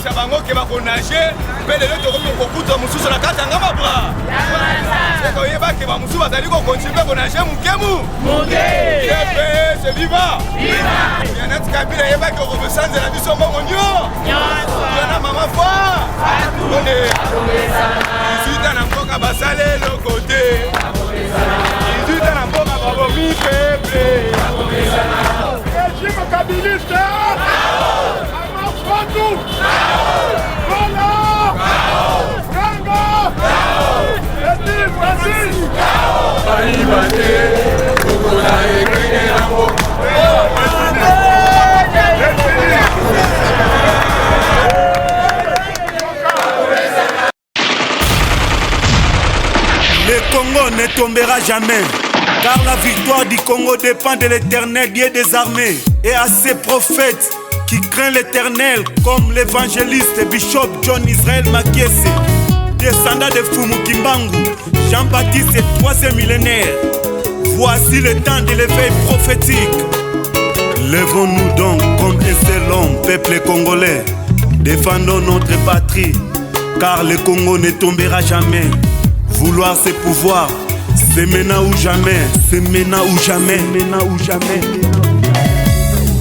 ça va ngo ke ba konager pele le to ko kuta mususu na kata ngama bra c'est ko yeba ke ba mususu bazali ko continuer konager mukemu c'est viva bien être kabila yeba ko resanze la biso mbongo nyo na mama foi Isuita na mboka basale le côté Isuita na mboka babo mi peuple Régime kabiliste Amafotou Voilà Ganga Etif Francis Aïbate Kokola Ekene Rambo Le Congo ne tombera jamais, car la victoire du Congo dépend de l'Éternel, Dieu des armées, et à ses prophètes qui craignent l'Éternel, comme l'évangéliste Bishop John Israel Makiese, descendant de Fumu Kimbangu, Jean-Baptiste et 3e millénaire. Voici le temps de l'éveil prophétique. Lèvons-nous donc comme un seul homme, peuple congolais, défendons notre patrie, car le Congo ne tombera jamais. Vouloir c'est pouvoir, c'est maintenant ou jamais, c'est maintenant ou jamais, maintenant ou jamais.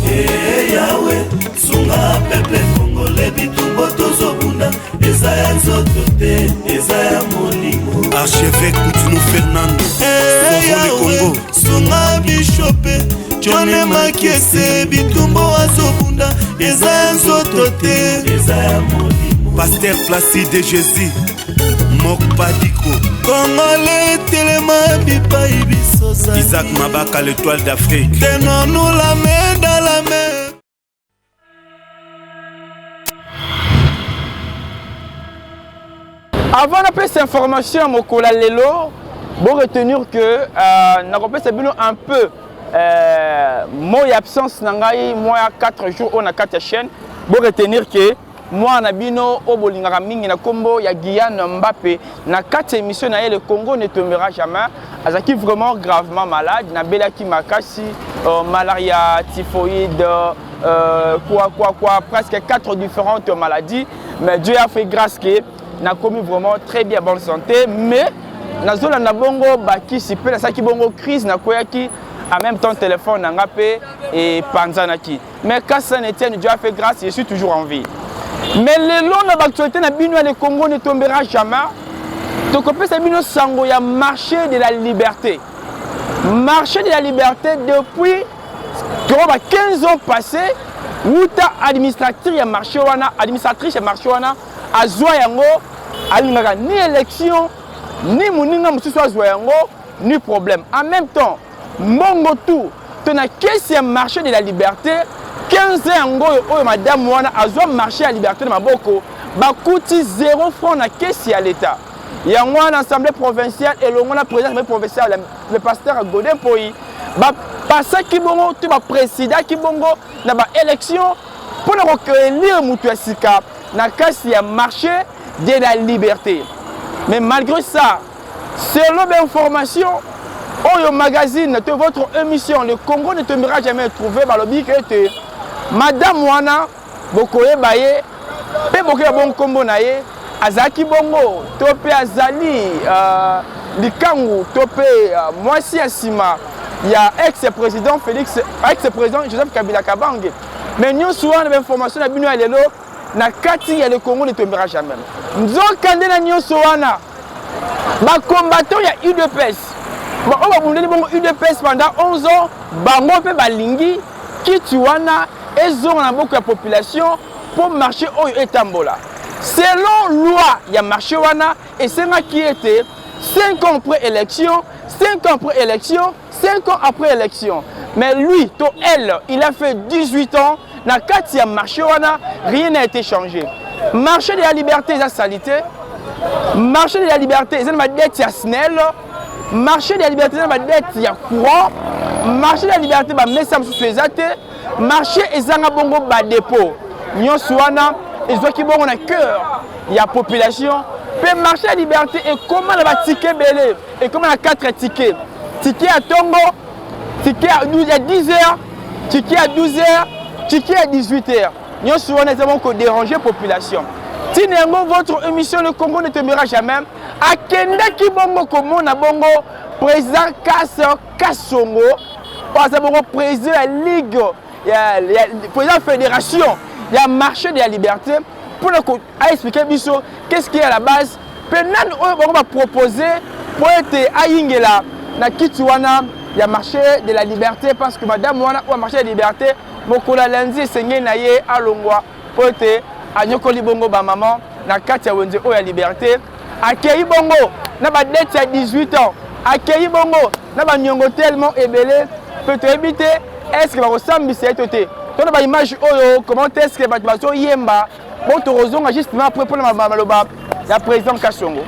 Eh Yahweh, sunga peuple congolais bitumbo tozobunda, ezaya nzotote, ezaya molimo. Archevêque Koutinou Fernando, eh Yahweh, sunga bishope, John Makiese bitumbo azobunda, ezaya nzotote, ezaya molimo. Pasteur Placide Jésus, Mokpadiko, Congolais telema bipai bisosa. Isaac Mabaka, l'étoile d'Afrique. Tenons-nous la main dans la main. Avant de cette information, Mokola Lelo, bon retenir que n'a un peu moi absence nangai moi 4 jours on a 4 chaînes. Bon retenir que moi nabino obolingaka mingi na kombo ya Guyane Mbappé na 4 émissions na le Congo ne tombera jamais. Azaki vraiment gravement malade na belaki makasi malaria, typhoïde presque 4 différentes maladies, mais Dieu a fait grâce que na commis vraiment très bien bonne santé, mais na zola na bongo baki sipe na saki bongo crise na koyaki en même temps téléphone na ngapé et panzanaki, mais quand ça n'était, Dieu a fait grâce, je suis toujours en vie. Mais le long de l'actualité, le Congo ne tombera jamais. Donc, on peut sango ya marché de la liberté. Marché de la liberté depuis 15 ans passés, où administratrice ya marché wana, administratrice ya marché wana, azwa yango, alingaka ni élection, ni muninga mususu azwa yango, ni problème. En même temps, mongo tout, tona caisse ya marché de la liberté. 15 ans, madame wana azwa marché à liberté de maboko bakuti 0 francs na caisse à l'état. Il y a une assemblée provinciale et le président provincial le pasteur Godin Poyi ba passa ki bongo tu ba président ki bongo na ba élection pour na recueillir mutu sika na caisse ya marché de la liberté. Mais malgré ça, selon l'information au magazine de votre émission le Congo ne tombera jamais trouvé par le bic était Madame wana bokoye baye pe bokoye bon kombo na ye azaki bongo tope azali likangu tope mwasi asima ya ex-président Félix ex-président Joseph Kabila Kabange, mais nous souvent l'information na bino ya lelo na kati ya le Congo ne tombera jamais. Nzokande na nyonso wana ba combattant ya UDPS ba o ba bundeli bongo UDPS pendant 11 ans bango pe balingi kituana et ont un beaucoup de population pour marcher au Etambola. Selon loi, il y a marché wana et c'est là qui était 5 ans après élection, 5 ans après élection, 5 ans après élection. Mais lui, elle, il a fait 18 ans, na kati ya marché wana, rien n'a été changé. Marché de la liberté, il a salité. Marché de la liberté, il a dette ya SNEL. Marché de la liberté, il a dette ya courant. Marché de la liberté, il a messam sous les athées. Marché ezanga bongo ba dépôt nyonso wana ezoki bongo na cœur ya population pe marché à liberté et comment la ticket belé et comment la 4 tickets à Tongo ticket à 10h ticket à 12h ticket à 18h nous avons dérangé la population. Si votre émission Le Congo ne tombera jamais, à Kenda qui bongo comme on a bongo président Kassongo, président de la Ligue, président de la Fédération, il y a marché de la liberté pour expliquer qu'est-ce qui est à la base. On va proposer pour être à Yingela, na Kitsuana, il y a marché de la liberté parce que madame wana ou marché de la liberté, mokola lundi sengé naye à Longwa pour être à Nyokoli bongo ba maman na katia wenze o ya liberté. Akei bongo na ba dette à 18 ans. Akei bongo na ba nyongo tellement ébélé peut éviter est-ce que va ressemble cette côté. Ton ba image oyo comment est-ce que ba baso yemba bon to rozonga justement après pour la maloba la président Kassongo.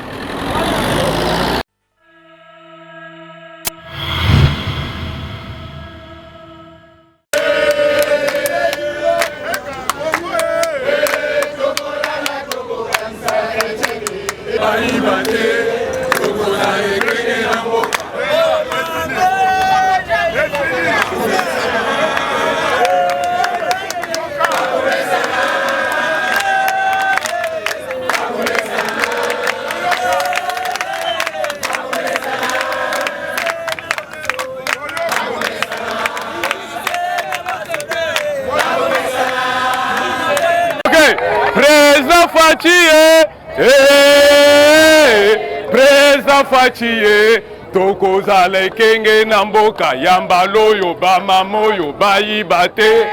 Président Fachiye tokozala kenge na mboka yamba loyo ba mamoyo bayiba te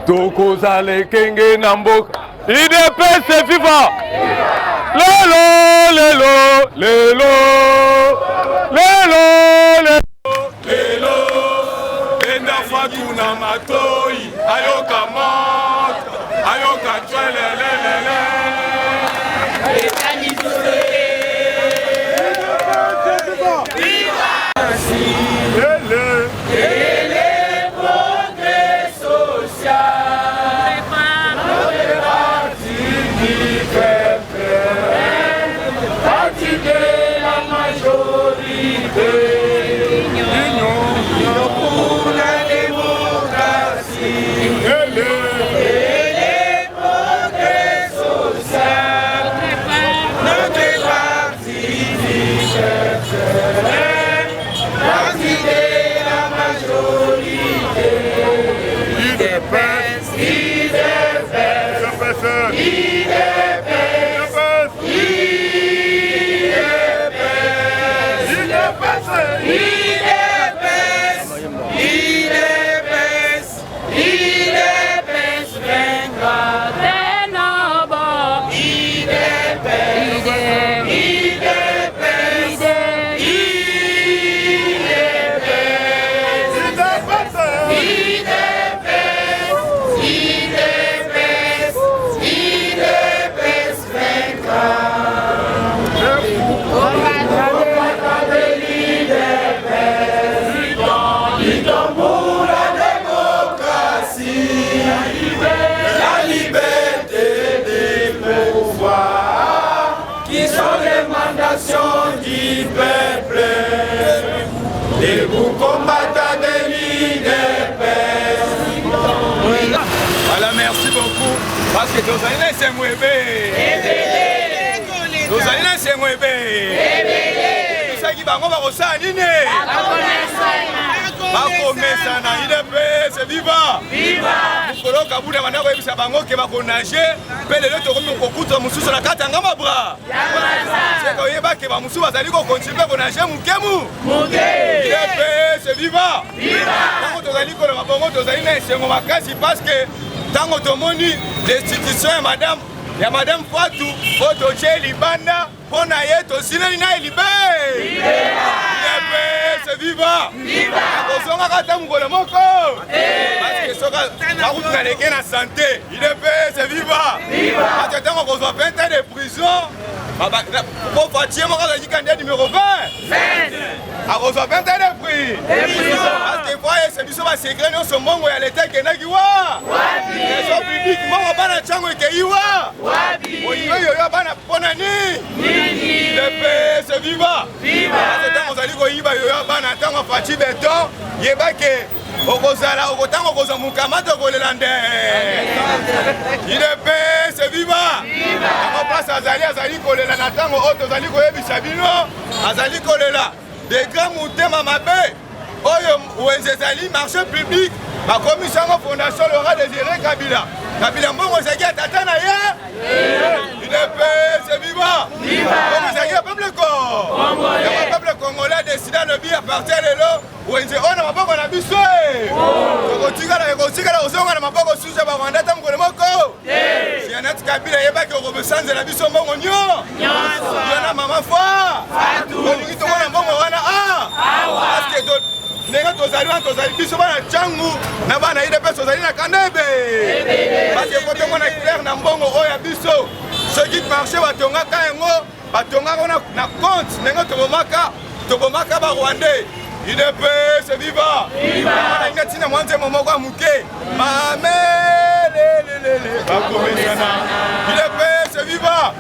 tokozala kenge na mboka IDPS viva lelo lelo lelo lelo lelo enda fakuna matoi ayoka moto ayoka twelelelele. Voilà, merci beaucoup. Parce que nous allons laisser Mwebe. Nous allons laisser Mwebe. Tout ça qui va bakomesana IDPS viva mukolo kabuna bana ko ebisa bango ke bakonaje pe lelo tokomi kokuta mususu na kati ngama bra seko yeba ke ba mususu bazali ko continuer konaje mukemu IDPS viva tango tozali ko na bongo tozali na esengo makasi parce que tango tomoni l'institution ya madame Fatou otoche libanda pona yeto sineli na elibe IDPS viva kozonga kata mukolo moko parce que soka bakutu na leke na santé IDPS viva parce que tango kozwa 20 ans de prison po Fatou moko azali candidat numéro 20 akozwa 20 de prix parce que voye c'est biso basekre nyonso mbongo ya leta ekendaki wa trésor public mbongo bana ntango ekei wa oyibe yoyo bana mpona nini dps viva ntango ozali koyiba yoyo bana ntango faci beton yebake okozala okotango okozwa mokamata okolela nde idps viva yango place azali kolela na ntango oyo tozali koyebisa bino azali kolela degré motema mabe oyo wenze ezali marché public bakomisi yango fondation Laurent Désiré Kabila mbongo ezalaki ya tata na ye UDPS viva mbongo ezalaki ya peuple peuple congolais décida lobi à partir lelo wenze oyo na maboko na biso ekotikala kozonga na maboko susu ya barwanda ta mokolo moko sianet Kabila yebaki okobesanzela biso mbongo nyonso na mama foi olingi tomona mbongo wana ndenge tozali biso bana ntangu na bana UDPS tozali na kandebe parce que kote mona clair na mbongo oyo ya biso soki marché batongaka yango batongaka na compte ndenge tobomaka barwandais UDPS viva wana inga ntina mwa nzembo moko ya moke mamelelelele bakomesana UDPS viva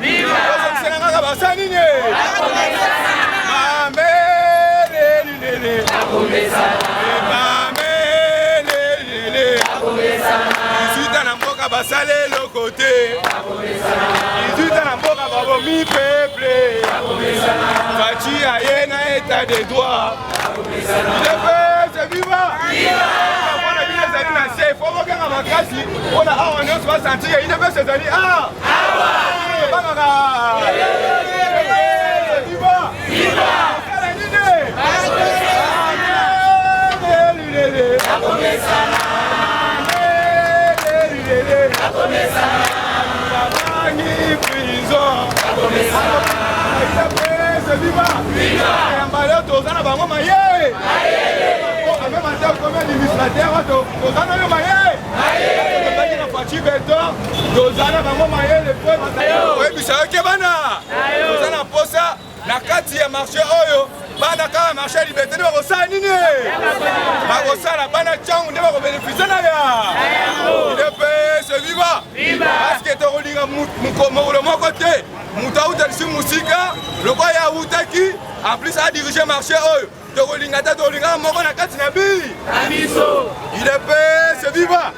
ozokisana kaka basa nini Izuta na mboka basale eloko te Izuta na mboka babomi peuple Faci aye na état de droit UDPS viva Mwana bina ezali na se Foko kenga makasi Ona awa nyonso basanti ya UDPS ezali Bangaka Viva na kati ya marché oyo bana kaka marché liberté nde bakosala nini bakosala bana ntango nde bakobénéficie na ya UDPS viva parceke tokolinga mokolo moko te moto autalisi mosika lokola ye autaki en plus adirige marché oyo tokolinga te tokolingaka moko na kati na biso UDPS viva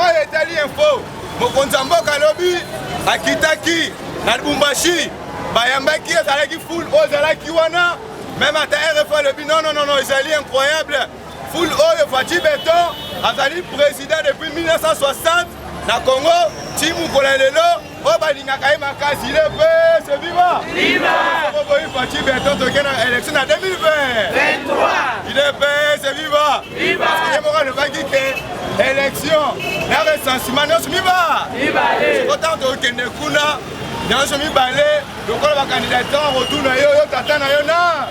oyo etali info mokonzi ya mboka alobi akitaki na Lubumbashi bayambaki ezalaki foule oyo ezalaki wana même ata RFA alobi non ezali incroyable foule oyo Faci Beton azali président depuis 1960 na Congo ti mokolo lelo oyo balingaka ye makasi UDPS viva okoboyi Faci Beton toke na élection na 2020 UDPS viva parce que ye moko alobaki ke élection na recensement nyonso miba sokotango tokende kuna nyonso mibale lokola bakandidateur retour na yo tata na yo na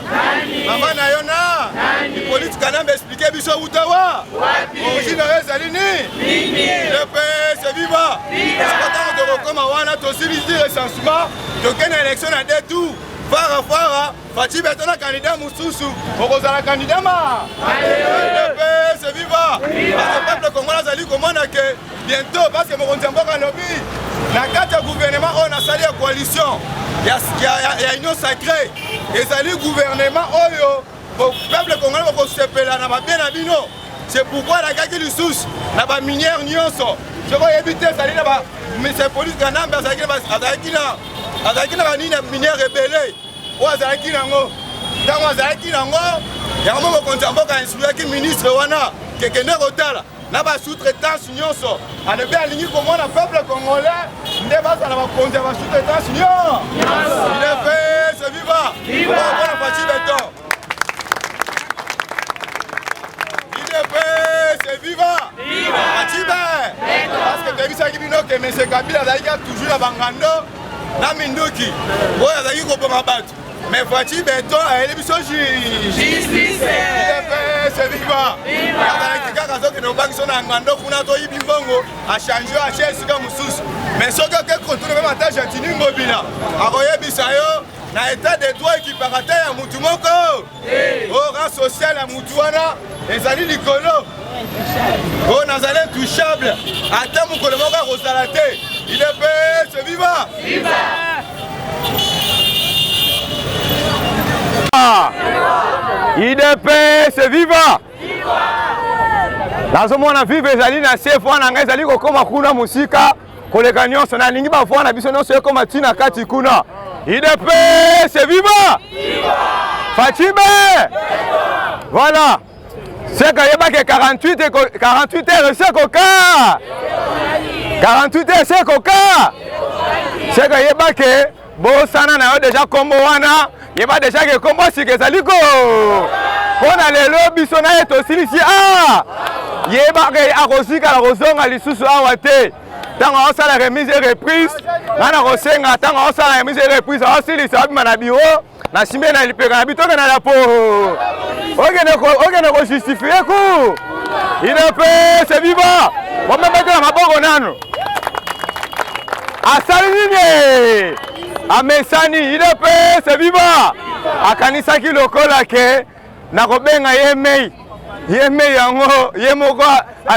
mama na yo na Hippolyte Kanambe expliqué biso utawa origine na ezali nini UDPS viva sokotango tokokoma wana tosilisi recensement tokende élection na 2 tours fara Faci Beton na candidat mosusu okozala candidat ma UDPS viva parce que peuple congolais azali komona ke bientôt parce que mokonzi ya mboka alobi na kati ya gouvernement oyo nasali ya coalition ya union sacrée ezali gouvernement oyo peuple congolais bakosepela na babie na bino c'est pourquoi nakaki lisusu na baminière nyonso soko oyebi te ezali na monsieur Hippolyte Kanambe azalaki na banini ya minière ebele oyo azalaki nango ntango azalaki nango yango mokonzi ya mboka instruaki ministre wana kekende kotala na basous-traitance nyonso alobi alingi komona peuple congolais nde bazala bakonzi ya basous-traitance nyonso UDPS viva okona Faci Beton UDPS viva Faci Beton parce que tebisaki bino ke monsieur Kabila azalaki toujours na bangando na minduki oyo azalaki koboma bato mais Faci Beton ayeli biso justice UDPS viva azalaki kaka azokende obaki so na ngando kuna toyibi mbongo achange ache esika mosusu mais soki oke kontune meme ata Gentini Ngobila akoyebisa yo na état de droit ekipaka ya mutu moko rang social ya mutu wana ezali likolo oyo nazali intouchable ata mokolo moko akozala te UDPS viva UDPS viva nazomona vive ezali na se fwa na ngai ezali kokoma kuna mosika koleka nyonso nalingi bafwa na biso nyonso ekoma ntina kati kuna UDPS viva Fachibe voilà seka yebake 48 heures sekoka 48 heures sekoka seka yebake bosana na yo deja kombo wana yeba deja ke kombo sika ezali ko mpona lelo biso na ye tosilisi yebake akosikala kozonga lisusu awa te ntango aosala remise et reprise nga na kosenga ntango aosala remise et reprise aosilisa abima na biro na simbe na lipeka na bitoke na lapo okende kojustifie ku UDPS viva bomebetela maboko nano asali nini amesani UDPS viva akanisaki lokola ke na kobenga ye mei yango ye moko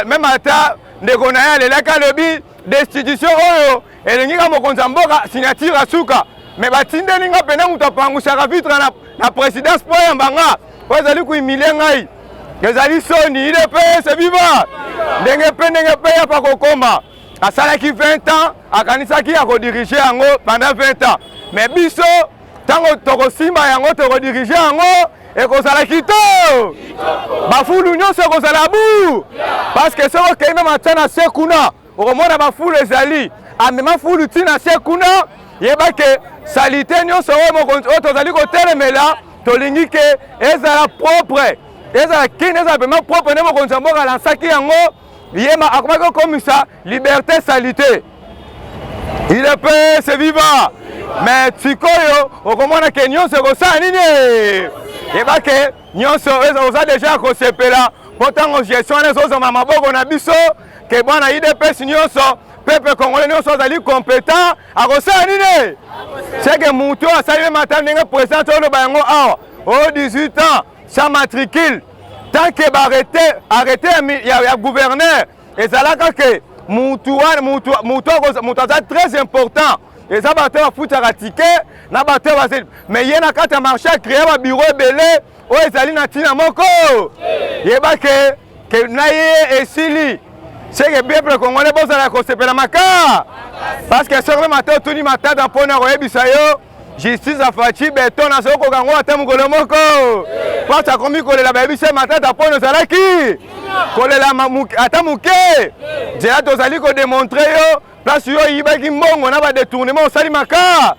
meme ata ndeko na ye alelaki alobi destitution oyo elingi ka mokonzi ya mboka signature asuka me batindeli nga pene moto apangusaka vitre na présidence po yambanga po ezali kuimilie ngai ezali soni UDPS viva ndenge pe yapa kokoma asalaki 20 ans akanisaki akodirige yango pendant 20 ans me biso ntango tokosimba yango tokodirige yango ekozala kito bafulu nyonso ekozala bu parce que soko okei meme atia na se kuna okomona bafulu ezali amema fulu ti na se kuna yebake salite nyonso oyo tozali kotelemela tolingi ke ezala propre ezala kini ezala pema propre nde mokonzi ya mboka alansaki yango yema akomaki kokomisa liberté salite UDPS viva mais sikoyo okomona ke nyonso ekosala nini yebake nyonso oza deja kosepela mpo ntango gestion wana ezozoma maboko na biso ke bwana UDPS nyonso peuple congolais nyonso azali compétent akosala nini seke mutu asali meme ata ndenge président oloba yango awa o 18 ans sans matricule tant ke arrêté ya gouverneur ezalaka ke mutu aza très important eza bato bafutaka tike na bato mais ye na kati ya marché acréé babiro ebele oyo ezali na ntina moko yebake ke na ye esili seke peuple congolais bozala kosepela maka parce que soki meme ata otuni matata mpona koyebisa yo justice afaci beton azokoka yango ata mokolo moko place akomi kolela bayebisa matata mpona ozalaki kolela ata moke nzela tozali kodemontre yo place yo oyibaki mbongo na badetournement osali maka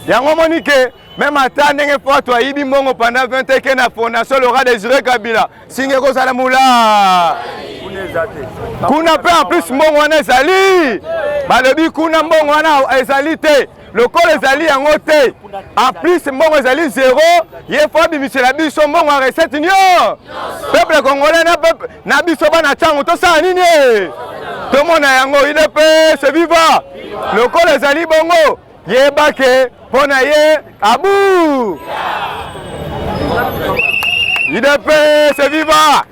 yango moni ke même ata ndenge po ato ayibi mbongo pendant 20 ans ke na fondation Laurent Désiré Kabila singe kozala mula kuna mpe en plus mbongo wana ezali balobi kuna mbongo wana ezali te lokolo ezali yango te en plus mbongo ezali 0 ye fo abimisela biso mbongo ya recette nio peuple congolais na biso bana ntango tosala nini tomona yango UDPS viva lokolo ezali bongo yebake mpo na ye abu UDPS viva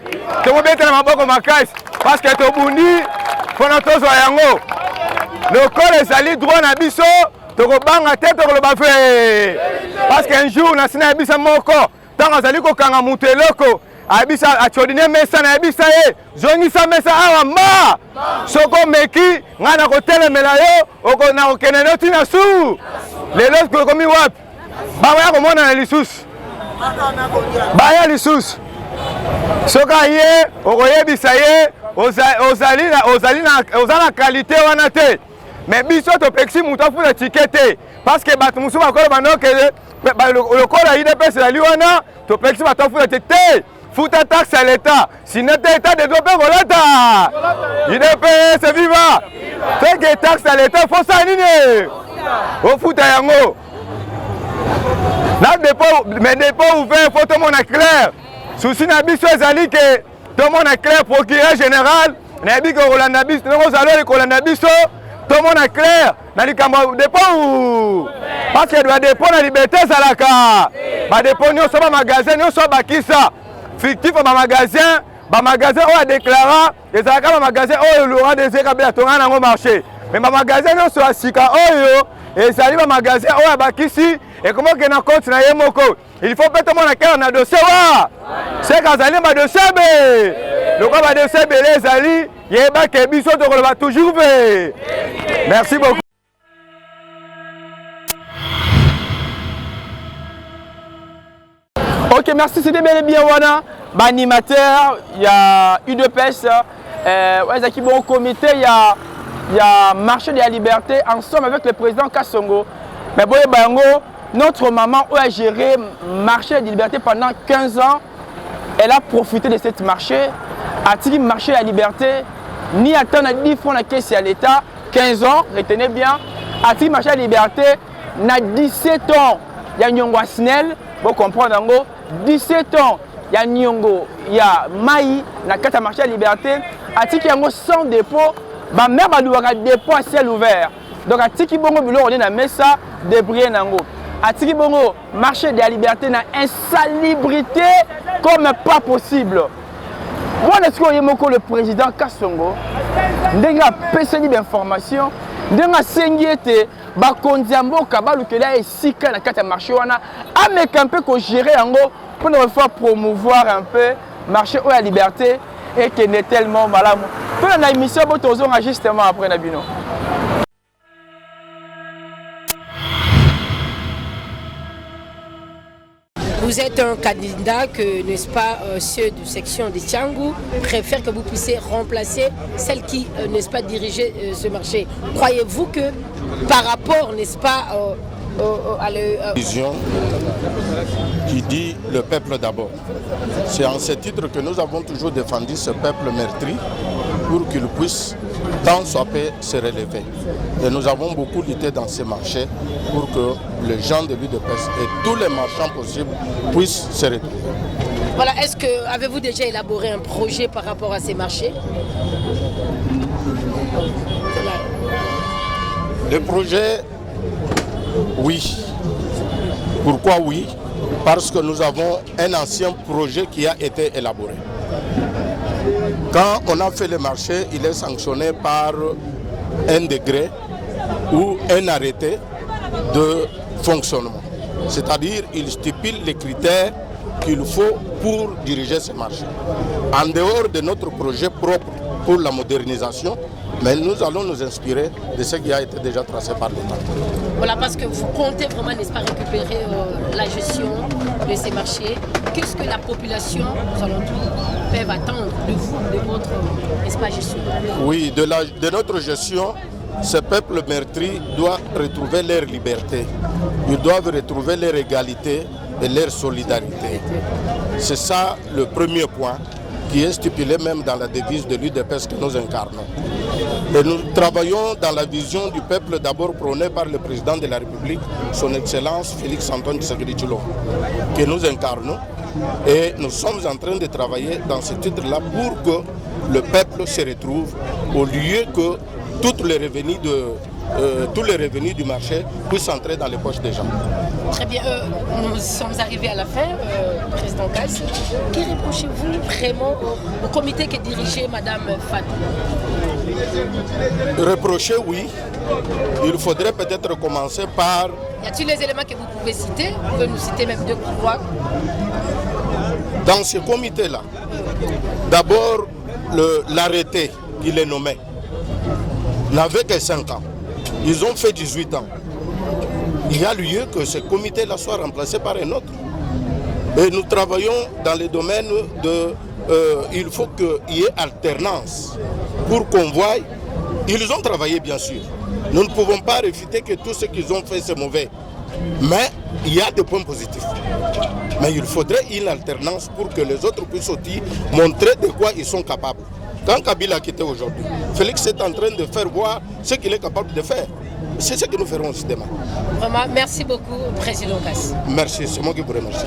tomobetela maboko makasi parce que tobundi mpona tozwa yango lokolo ezali droit na biso tokobanga te tokoloba fe parce que un jour na sina yebisa moko ntango azali kokanga moto eloko ayebisa atyodine mesa na yebisa ye zongisa mesa awa mba soko omeki ngai na kotelemela yo na kokende no ntina su lelo kokomi wapi bakoya komonana lisusu baya lisusu soki aye okoyebisa ye oza na kalite wana te mais biso topekisi moto afuna tike te parce que bato mosusu bakolo bandokele lokola UDPS ezali wana topekisi bato afuna te te futa taxe ya l'État sinon te état de droit mpe kolata UDPS viva teke taxe ya l'État fosala nini ofuta yango mais dépôt ouvert fo tomona clair susi na biso ezali ke tomona clair procureur général nayebi ke kolanda biso ndenge ozali kolanda biso tomona clair na likambo dépôt Parce que doit dépendre la liberté ezalaka. Ba dépend nyonso ba magasin nyonso bakisa. Fictif ba magasin oyo adéclara ezalaka ba magasin oyo Laurent Désiré Kabila tonga nango marché. Mais ba magasin nyonso ya sika oyo ezali ba magasin oyo bakisi et comment que na compte na ye moko. Il faut peut-être mon akela na dossier wa. C'est kazali ba dossier be. Le ba dossier be les ali yeba ke biso to ko toujours be. Merci beaucoup. Ok, merci, c'était bel et bien wana. Animateur, il y a UDPS, il y a un comité, il y a marché de la liberté ensemble avec le président Kassongo. Mais bon, notre maman a géré le marché de la liberté pendant 15 ans. Elle a profité de ce marché. A-t-il marché de la liberté? Ni attendre 10 francs la caisse à l'État, 15 ans, retenez bien. A-t-il marché de la liberté? Na 17 ans, il y a Nyongwa Snell, vous comprenez, 17 ans, il y a Nyongo, il y a Maï, na kata marché de la liberté. A-t-il yango sans dépôt, ba mère ba douara dépôt à ciel ouvert. Donc a-t-il bongo bilo on est na messa débrouiller nango. A-t-il bongo marché de la liberté na insalubrité comme pas possible. Moi est-ce que yemoko le président Kassongo ndenga peseni d'information ndenga sengiete ba kondiamboka ba lukela esika na kata marché wana ameka un peu ko gérer yango pour ne faire promouvoir un peu marché ou la liberté et qui n'est tellement malade. Pour la émission botozo justement après Nabino. Vous êtes un candidat que, n'est-ce pas, ceux de section de Tiangou préfèrent que vous puissiez remplacer celle qui, n'est-ce pas, dirigeait ce marché. Croyez-vous que par rapport, n'est-ce pas, à la vision qui dit le peuple d'abord. C'est en ce titre que nous avons toujours défendu ce peuple meurtri pour qu'il puisse, tant soit peu, se relever. Et nous avons beaucoup lutté dans ces marchés pour que les gens de l'UDPS et tous les marchands possibles puissent se retrouver. Voilà, est-ce que avez-vous déjà élaboré un projet par rapport à ces marchés? Le projet, oui. Pourquoi oui? Parce que nous avons un ancien projet qui a été élaboré. Quand on a fait le marché, il est sanctionné par un décret ou un arrêté de fonctionnement. C'est-à-dire il stipule les critères qu'il faut pour diriger ce marché. En dehors de notre projet propre pour la modernisation, mais nous allons nous inspirer de ce qui a été déjà tracé par l'État. Voilà, parce que vous comptez vraiment, n'est-ce pas, récupérer la gestion de ces marchés. Qu'est-ce que la population, aux alentours, peuvent attendre de vous, de votre, n'est-ce pas, gestion? Oui, de notre gestion, ce peuple meurtri doit retrouver leur liberté. Ils doivent retrouver leur égalité et leur solidarité. C'est ça le premier point qui est stipulé même dans la devise de l'UDPS que nous incarnons. Et nous travaillons dans la vision du peuple d'abord prônée par le président de la République, son Excellence Félix Antoine Tshisekedi Tshilombo, que nous incarnons. Et nous sommes en train de travailler dans ce titre-là pour que le peuple se retrouve au lieu que tous les revenus du marché puissent entrer dans les poches des gens. Très bien, nous sommes arrivés à la fin, Président Kass. Que reprochez-vous vraiment au comité que dirigeait Madame Fatou? Reprocher, oui. Il faudrait peut-être commencer par... Y a-t-il les éléments que vous pouvez citer? Vous pouvez nous citer même 2 ou 3. Dans ce comité-là, d'abord, l'arrêté qui les nommait n'avait que 5 ans. Ils ont fait 18 ans. Il y a lieu que ce comité-là soit remplacé par un autre. Et nous travaillons dans les domaines de... il faut qu'il y ait alternance pour qu'on voie. Ils ont travaillé, bien sûr. Nous ne pouvons pas réfuter que tout ce qu'ils ont fait, c'est mauvais. Mais il y a des points positifs. Mais il faudrait une alternance pour que les autres puissent aussi montrer de quoi ils sont capables. Quand Kabila a quitté aujourd'hui, Félix est en train de faire voir ce qu'il est capable de faire. C'est ce que nous ferons aussi demain. Vraiment, merci beaucoup, Président Kass. Merci, c'est moi qui vous remercie.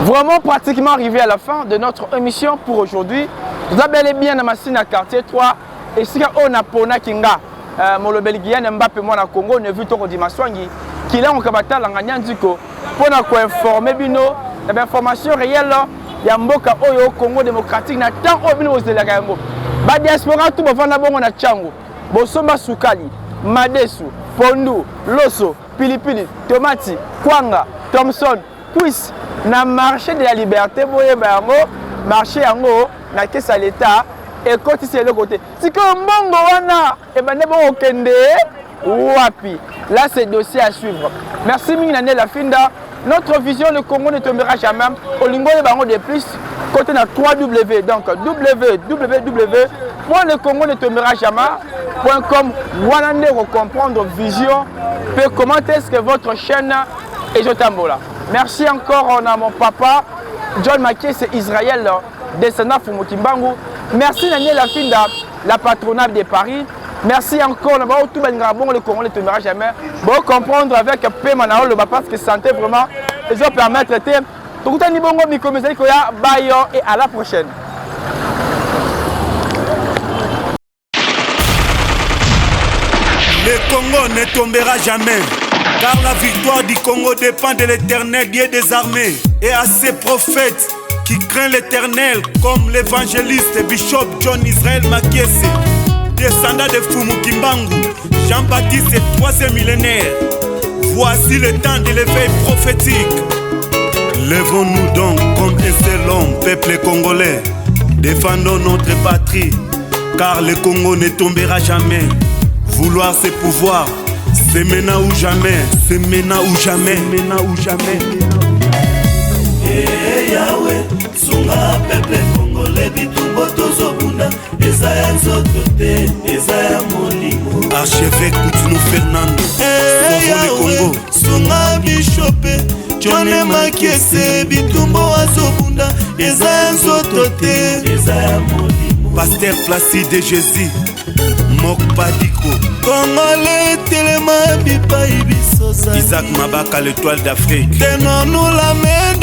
Vraiment pratiquement arrivé à la fin de notre émission pour aujourd'hui. Nous avons bel et bien dans ma machine à quartier 3 et si on a pona kinga molobeli Guyane Mbappé moi na Congo ne vu toko dimaswangi qu'il a en kabata la nganyandiko pour na ko informer bino l'information réelle ya mboka oyo Congo démocratique na tant o bino ozelaka yango ba diaspora tout bavanda bongo na Tchango bosomba sukali madesu pondu loso pilipili tomati kwanga Thomson Quiz na marché de la liberté boye bango marché yango na kesa l'état et côté c'est le côté si que mongo wana et ben bon okende wapi là c'est dossier à suivre. Merci Minane la Finda. Notre vision le Congo ne tombera jamais au lingo de bango de plus côté na 3W donc www.lecongo ne tombera jamais.com voilà pour comprendre vision peut comment est-ce que votre chaîne est Jotambola. Merci encore on a mon papa John Maké c'est Israël descendant Fumukimbangu. Merci Daniel Lafinda, la patronale de Paris. Merci encore tout le Congo ne tombera jamais. Bon comprendre avec Pémanao le parce que santé vraiment ils ont permettre de tout le monde et à la prochaine. Le Congo ne tombera jamais, car la victoire du Congo dépend de l'Éternel, Dieu des armées, et à ses prophètes qui craignent l'Éternel, comme l'évangéliste Bishop John Israël Makiese, descendant de Fumukimbangu, Jean-Baptiste et 3e millénaire. Voici le temps de l'éveil prophétique. Lèvons-nous donc comme un seul homme, peuple congolais, défendons notre patrie, car le Congo ne tombera jamais. Vouloir c'est pouvoir, c'est maintenant ou jamais, c'est maintenant ou jamais, maintenant ou jamais. Yahweh, sunga peuple congolais bitumbo tozobunda ezaya nzoto te ezaya molimo. Archevêque Koutino Fernando, Yahweh, sunga bishope John Makiese bitumbo azobunda ezaya nzoto te ezaya molimo. Pasteur Placide Jésus Mokpadiko Congolais telema bipai bisosa Isaac Mabaka l'étoile d'Afrique. Tenons-nous la main